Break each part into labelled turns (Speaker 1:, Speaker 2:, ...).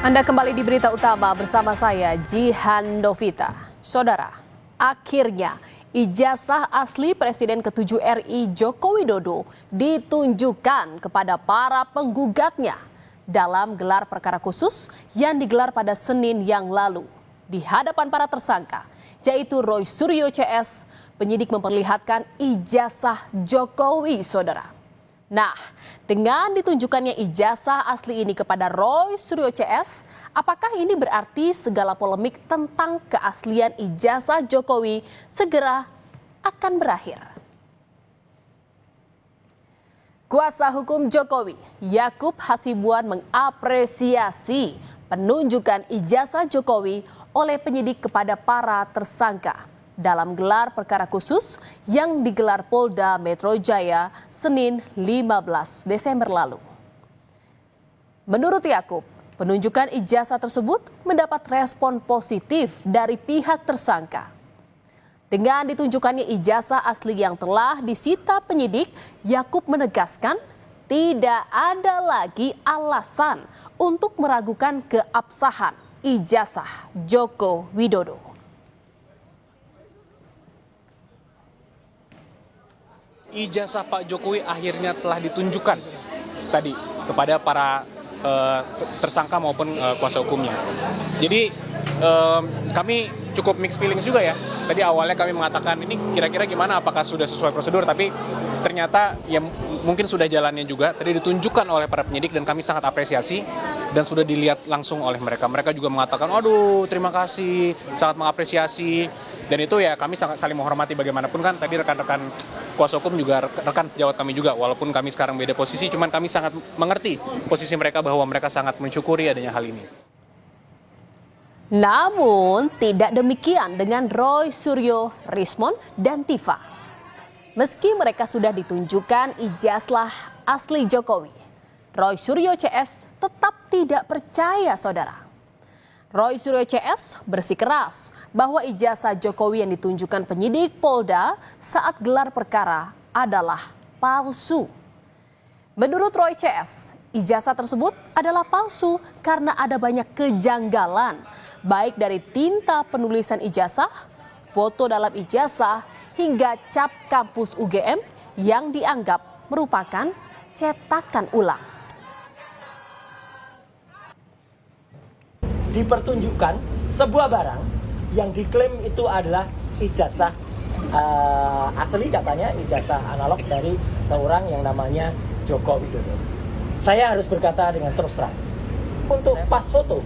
Speaker 1: Anda kembali di Berita Utama bersama saya, Jihan Novita. Saudara, akhirnya ijazah asli Presiden ke-7 RI Joko Widodo ditunjukkan kepada para penggugatnya dalam gelar perkara khusus yang digelar pada Senin yang lalu. Di hadapan para tersangka, yaitu Roy Suryo CS, penyidik memperlihatkan ijazah Jokowi, saudara. Nah, dengan ditunjukkannya ijazah asli ini kepada Roy Suryo CS, apakah ini berarti segala polemik tentang keaslian ijazah Jokowi segera akan berakhir? Kuasa hukum Jokowi, Yakub Hasibuan, mengapresiasi penunjukan ijazah Jokowi oleh penyidik kepada para tersangka dalam gelar perkara khusus yang digelar Polda Metro Jaya Senin 15 Desember lalu. Menurut Yakub, penunjukan ijazah tersebut mendapat respon positif dari pihak tersangka. Dengan ditunjukkannya ijazah asli yang telah disita penyidik, Yakub menegaskan tidak ada lagi alasan untuk meragukan keabsahan ijazah Joko Widodo.
Speaker 2: Ijazah Pak Jokowi akhirnya telah ditunjukkan tadi kepada para tersangka maupun kuasa hukumnya. Jadi kami cukup mixed feelings juga ya. Tadi awalnya kami mengatakan ini kira-kira gimana, apakah sudah sesuai prosedur, tapi ternyata ya mungkin sudah jalannya juga. Tadi ditunjukkan oleh para penyidik dan kami sangat apresiasi dan sudah dilihat langsung oleh mereka. Mereka juga mengatakan, aduh terima kasih, sangat mengapresiasi. Dan itu ya kami sangat saling menghormati bagaimanapun kan tadi rekan-rekan kuasa hukum juga rekan sejawat kami juga. Walaupun kami sekarang beda posisi, cuman kami sangat mengerti posisi mereka bahwa mereka sangat mensyukuri adanya hal ini.
Speaker 1: Namun tidak demikian dengan Roy Suryo, Rismon, dan Tifa. Meski mereka sudah ditunjukkan ijazah asli Jokowi, Roy Suryo CS tetap tidak percaya, saudara. Roy Suryo CS bersikeras bahwa ijazah Jokowi yang ditunjukkan penyidik Polda saat gelar perkara adalah palsu. Menurut Roy CS, ijazah tersebut adalah palsu karena ada banyak kejanggalan, baik dari tinta penulisan ijazah, foto dalam ijazah, hingga cap kampus UGM yang dianggap merupakan cetakan ulang.
Speaker 3: Dipertunjukkan sebuah barang yang diklaim itu adalah ijazah asli, katanya ijazah analog dari seorang yang namanya Joko Widodo. Saya harus berkata dengan terus terang, untuk pas foto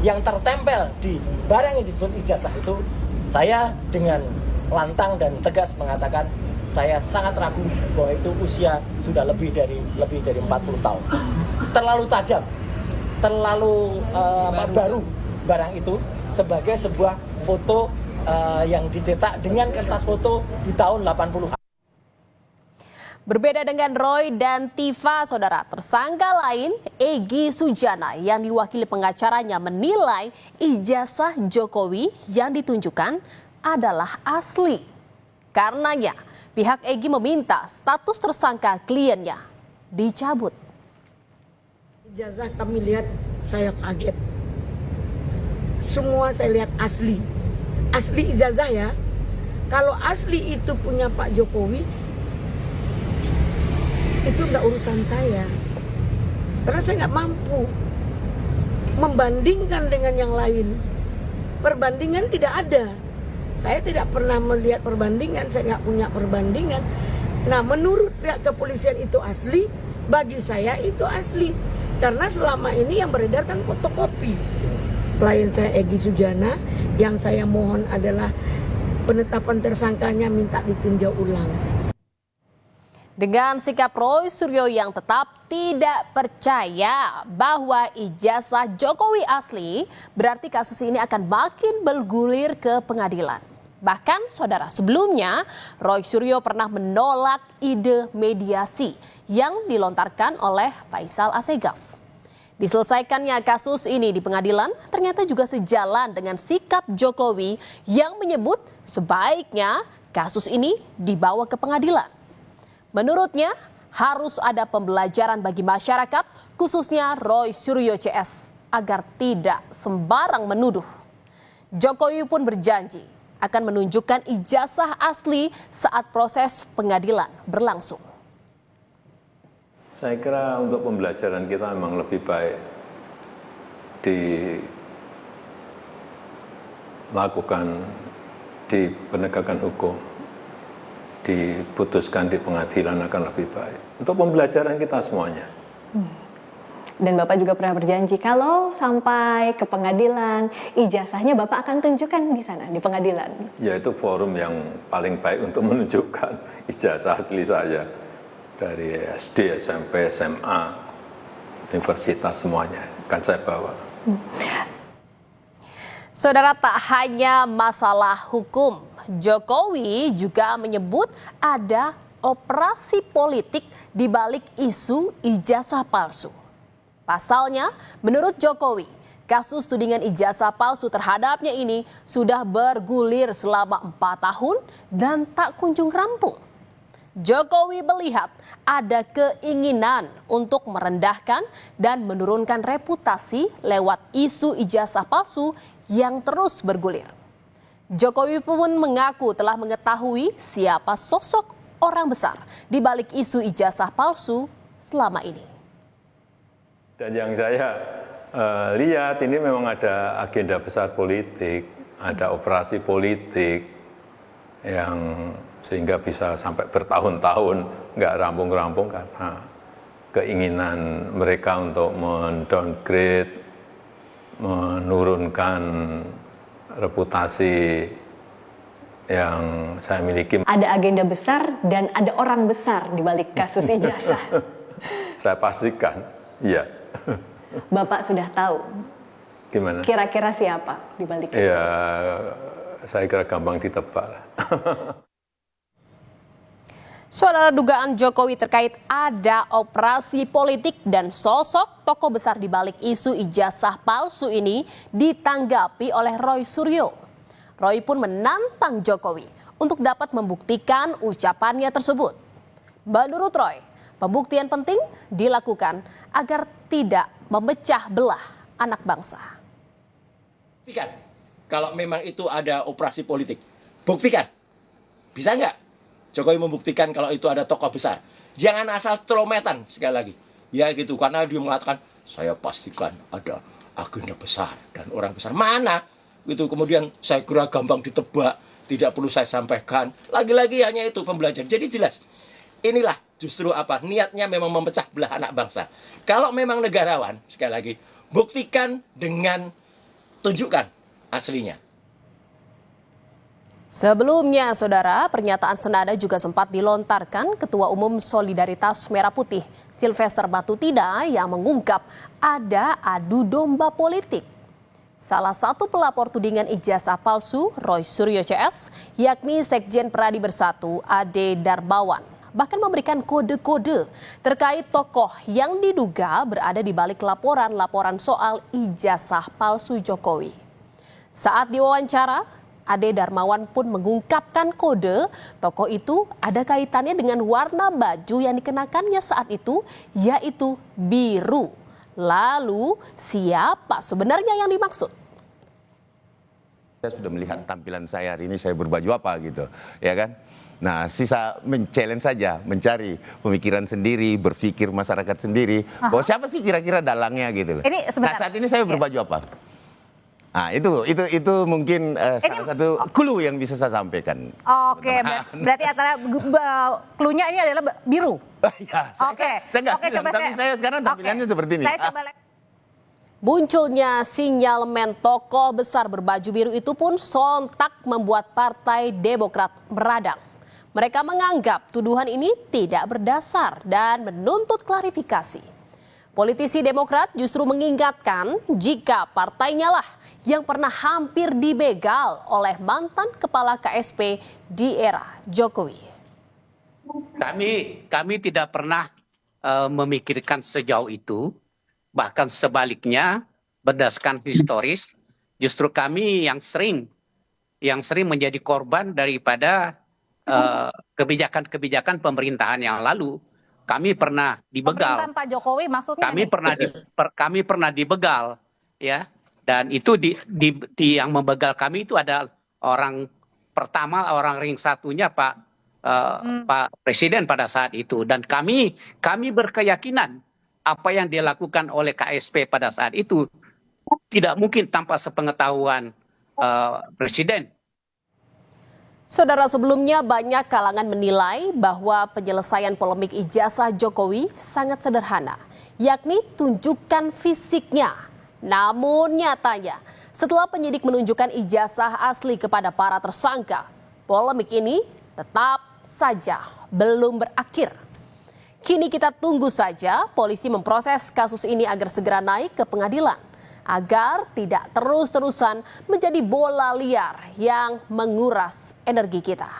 Speaker 3: yang tertempel di barang yang disebut ijazah itu, saya dengan lantang dan tegas mengatakan saya sangat ragu bahwa itu usia sudah lebih dari 40 tahun. Terlalu tajam, terlalu baru barang itu sebagai sebuah foto yang dicetak dengan kertas foto di tahun 80-an.
Speaker 1: Berbeda dengan Roy dan Tifa, saudara, tersangka lain Egy Sujana yang diwakili pengacaranya menilai ijazah Jokowi yang ditunjukkan adalah asli. Karenanya pihak Egy meminta status tersangka kliennya dicabut.
Speaker 4: Ijazah kami lihat, saya kaget. Semua saya lihat asli. Asli ijazah ya. Kalau asli itu punya Pak Jokowi, itu enggak urusan saya. Karena saya nggak mampu membandingkan dengan yang lain. Perbandingan tidak ada. Saya tidak pernah melihat perbandingan, saya nggak punya perbandingan. Nah, menurut pihak kepolisian itu asli, bagi saya itu asli. Karena selama ini yang beredar kan fotokopi. Klien saya Egy Sujana, yang saya mohon adalah penetapan tersangkanya minta ditinjau ulang.
Speaker 1: Dengan sikap Roy Suryo yang tetap tidak percaya bahwa ijazah Jokowi asli, berarti kasus ini akan makin bergulir ke pengadilan. Bahkan saudara, sebelumnya Roy Suryo pernah menolak ide mediasi yang dilontarkan oleh Faisal Assegaf. Diselesaikannya kasus ini di pengadilan ternyata juga sejalan dengan sikap Jokowi yang menyebut sebaiknya kasus ini dibawa ke pengadilan. Menurutnya harus ada pembelajaran bagi masyarakat, khususnya Roy Suryo CS. agar tidak sembarang menuduh. Jokowi pun berjanji akan menunjukkan ijazah asli saat proses pengadilan berlangsung.
Speaker 5: Saya kira untuk pembelajaran kita memang lebih baik dilakukan di penegakan hukum, diputuskan di pengadilan akan lebih baik. Untuk pembelajaran kita semuanya.
Speaker 6: Dan Bapak juga pernah berjanji kalau sampai ke pengadilan, ijazahnya Bapak akan tunjukkan di sana, di pengadilan.
Speaker 5: Ya, itu forum yang paling baik untuk menunjukkan ijazah asli saya. Dari SD, SMP, SMA, universitas semuanya akan saya bawa.
Speaker 1: Saudara, tak hanya masalah hukum, Jokowi juga menyebut ada operasi politik di balik isu ijazah palsu. Pasalnya, menurut Jokowi, kasus tudingan ijazah palsu terhadapnya ini sudah bergulir selama 4 tahun dan tak kunjung rampung. Jokowi melihat ada keinginan untuk merendahkan dan menurunkan reputasi lewat isu ijazah palsu yang terus bergulir. Jokowi pun mengaku telah mengetahui siapa sosok orang besar di balik isu ijazah palsu selama ini.
Speaker 5: Dan yang saya lihat ini memang ada agenda besar politik, ada operasi politik yang sehingga bisa sampai bertahun-tahun nggak rampung-rampung karena keinginan mereka untuk mendowngrade, menurunkan reputasi yang saya miliki.
Speaker 6: Ada agenda besar dan ada orang besar di balik kasus ijazah.
Speaker 5: Saya pastikan, iya.
Speaker 6: Bapak sudah tahu
Speaker 5: Gimana?
Speaker 6: kira-kira siapa di balik itu?
Speaker 5: Ya, saya kira gampang ditebak lah.
Speaker 1: Saudara, dugaan Jokowi terkait ada operasi politik dan sosok tokoh besar di balik isu ijazah palsu ini ditanggapi oleh Roy Suryo. Roy pun menantang Jokowi untuk dapat membuktikan ucapannya tersebut. Menurut Roy, pembuktian penting dilakukan agar tidak memecah belah anak bangsa.
Speaker 3: Buktikan kalau memang itu ada operasi politik. Buktikan. Bisa nggak Jokowi membuktikan kalau itu ada tokoh besar? Jangan asal celometan sekali lagi. Ya gitu, karena dia mengatakan, saya pastikan ada agenda besar dan orang besar. Mana? Gitu, kemudian saya kira gampang ditebak, tidak perlu saya sampaikan. Lagi-lagi hanya itu pembelajaran. Jadi jelas, inilah justru apa? Niatnya memang memecah belah anak bangsa. Kalau memang negarawan, sekali lagi, buktikan dengan tunjukkan aslinya.
Speaker 1: Sebelumnya, saudara, pernyataan senada juga sempat dilontarkan Ketua Umum Solidaritas Merah Putih, Silvester Batutida, yang mengungkap ada adu domba politik. Salah satu pelapor tudingan ijazah palsu, Roy Suryo CS, yakni Sekjen Pradi Bersatu, Ade Darmawan, bahkan memberikan kode-kode terkait tokoh yang diduga berada di balik laporan-laporan soal ijazah palsu Jokowi. Saat diwawancara, Ade Darmawan pun mengungkapkan kode tokoh itu ada kaitannya dengan warna baju yang dikenakannya saat itu, yaitu biru. Lalu siapa sebenarnya yang dimaksud?
Speaker 7: Saya sudah melihat tampilan saya hari ini, saya berbaju apa gitu, ya kan? Nah, sisa men-challenge saja, mencari pemikiran sendiri, berpikir masyarakat sendiri. Bahwa siapa sih kira-kira dalangnya gitu loh. Nah, saat ini saya berbaju apa? Nah, itu mungkin salah satu clue yang bisa saya sampaikan.
Speaker 8: Oke, berarti antara clue-nya ini adalah biru.
Speaker 7: Ya,
Speaker 8: Oke,
Speaker 7: coba saya sekarang tampilannya seperti ini.
Speaker 8: Saya coba
Speaker 1: Munculnya sinyal tokoh besar berbaju biru itu pun sontak membuat Partai Demokrat meradang. Mereka menganggap tuduhan ini tidak berdasar dan menuntut klarifikasi. Politisi Demokrat justru mengingatkan jika partainya lah yang pernah hampir dibegal oleh mantan kepala KSP di era Jokowi.
Speaker 9: Kami tidak pernah memikirkan sejauh itu, bahkan sebaliknya berdasarkan historis, justru kami yang sering menjadi korban daripada kebijakan-kebijakan pemerintahan yang lalu. Kami pernah dibegal.
Speaker 8: Pemerintahan Pak Jokowi maksudnya?
Speaker 9: Kami pernah dibegal ya. Dan itu yang membegal kami itu ada orang pertama, orang ring satunya Pak Presiden pada saat itu. Dan kami berkeyakinan apa yang dilakukan oleh KSP pada saat itu tidak mungkin tanpa sepengetahuan Presiden.
Speaker 1: Saudara, sebelumnya banyak kalangan menilai bahwa penyelesaian polemik ijazah Jokowi sangat sederhana, yakni tunjukkan fisiknya. Namun nyatanya, setelah penyidik menunjukkan ijazah asli kepada para tersangka, polemik ini tetap saja belum berakhir. Kini kita tunggu saja polisi memproses kasus ini agar segera naik ke pengadilan, agar tidak terus-terusan menjadi bola liar yang menguras energi kita.